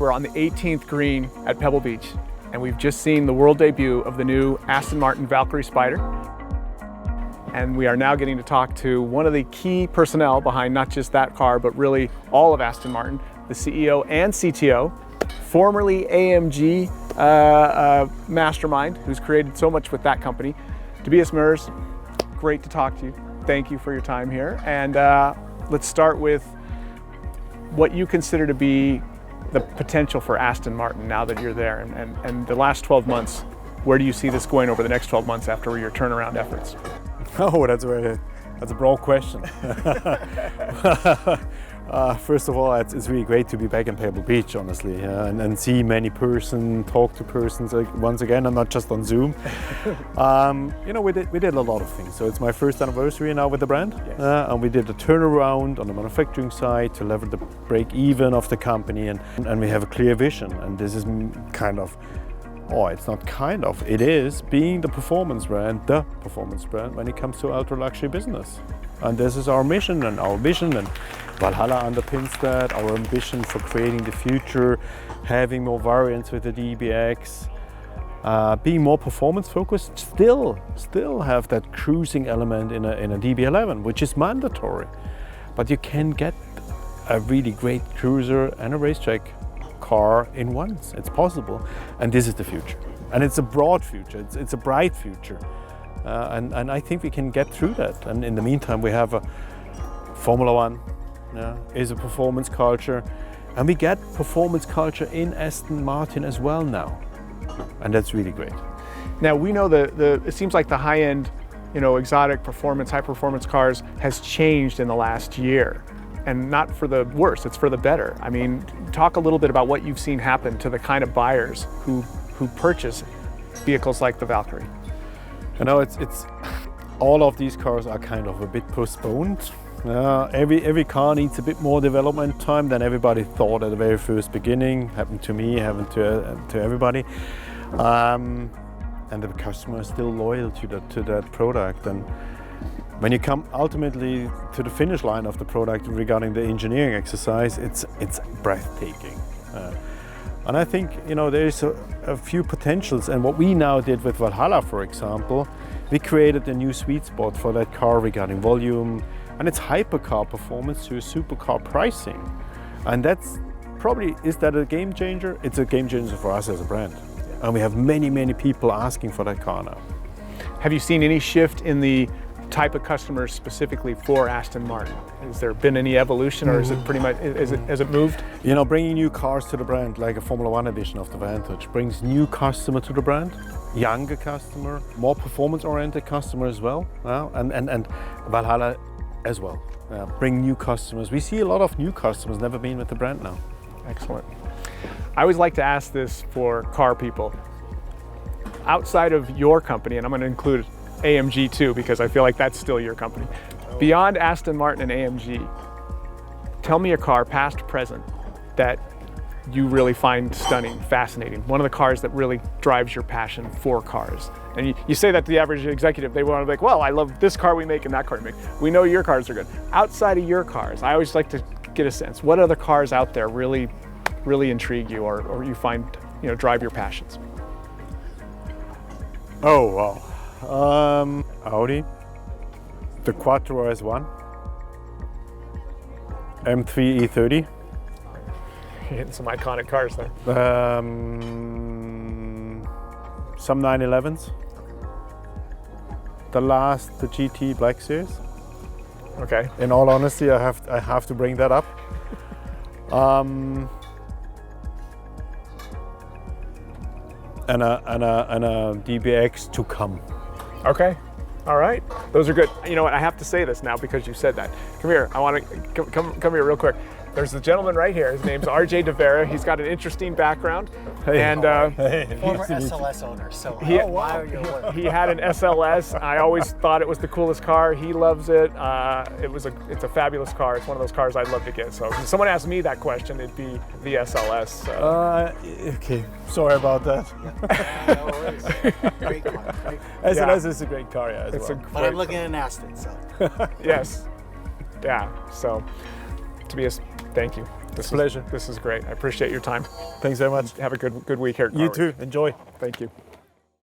We're on the 18th green at Pebble Beach, and we've just seen the world debut of the new Aston Martin Valkyrie Spider. And we are now getting to talk to one of the key personnel behind not just that car, but really all of Aston Martin, the CEO and CTO, formerly AMG mastermind, who's created so much with that company. Tobias Moers, great to talk to you. Thank you for your time here. And let's start with what you consider to be the potential for Aston Martin now that you're there, and the last 12 months, where do you see this going over the next 12 months after your turnaround efforts? Oh, that's a broad question. First of all, it's really great to be back in Pebble Beach, honestly, and see many persons, talk to persons once again, and not just on Zoom. We did a lot of things. So it's my first anniversary now with the brand, yes. And we did a turnaround on the manufacturing side to level the break even of the company, and we have a clear vision. And this is kind of, it's not kind of, it is being the performance brand when it comes to ultra luxury business. And this is our mission and our vision, and Valhalla underpins that, our ambition for creating the future, having more variants with the DBX, being more performance focused, still have that cruising element in a DB11, which is mandatory. But you can get a really great cruiser and a racetrack car in once. It's possible, and this is the future. And it's a broad future, it's a bright future. And I think we can get through that. And in the meantime, we have a Formula One, is a performance culture. And we get performance culture in Aston Martin as well now. And that's really great. Now, we know it seems like the high-end, exotic performance, high-performance cars has changed in the last year. And not for the worse, it's for the better. I mean, talk a little bit about what you've seen happen to the kind of buyers who purchase vehicles like the Valkyrie. It's all of these cars are kind of a bit postponed. Every car needs a bit more development time than everybody thought at the very first beginning. Happened to me, happened to everybody. And the customer is still loyal to that product. And when you come ultimately to the finish line of the product regarding the engineering exercise, it's breathtaking. And I think, there is a few potentials, and what we now did with Valhalla, for example, we created a new sweet spot for that car regarding volume, and it's hypercar performance to supercar pricing. And that's probably, is that a game changer? It's a game changer for us as a brand. And we have many people asking for that car now. Have you seen any shift in the type of customers specifically for Aston Martin? Has there been any evolution, or is it pretty much, has it moved? Bringing new cars to the brand, like a Formula One edition of the Vantage, brings new customer to the brand, younger customer, more performance-oriented customer as well, and Valhalla as well. Bring new customers. We see a lot of new customers never been with the brand now. Excellent. I always like to ask this for car people. Outside of your company, and I'm going to include AMG too, because I feel like that's still your company. Beyond Aston Martin and AMG, tell me a car, past, present, that you really find stunning, fascinating. One of the cars that really drives your passion for cars. And you say that to the average executive, they want to be like, well, I love this car we make and that car we make. We know your cars are good. Outside of your cars, I always like to get a sense, what other cars out there really intrigue you, or you find, drive your passions? Oh, wow. Audi, the Quattro S1, M3 E30. You're hitting some iconic cars there. Some 911s. The GT Black Series. Okay. In all honesty, I have to bring that up. And a DBX to come. Okay, all right. Those are good. You know what, I have to say this now because you said that. Come here, I want to, come here real quick. There's a gentleman right here, his name's RJ De Vera. He's got an interesting background. Hey. And former SLS owner, so he had an SLS. I always thought it was the coolest car. He loves it. It's a fabulous car. It's one of those cars I'd love to get. So if someone asked me that question, it'd be the SLS. Okay, sorry about that. No worries. Great car. SLS is a great car, yeah. But I'm looking at an Aston, so. Yes. Yeah. So, Tobias, thank you. This Pleasure. This is great. I appreciate your time. Thanks very much. Have a good week here at You Car Week. too. Enjoy. Thank you.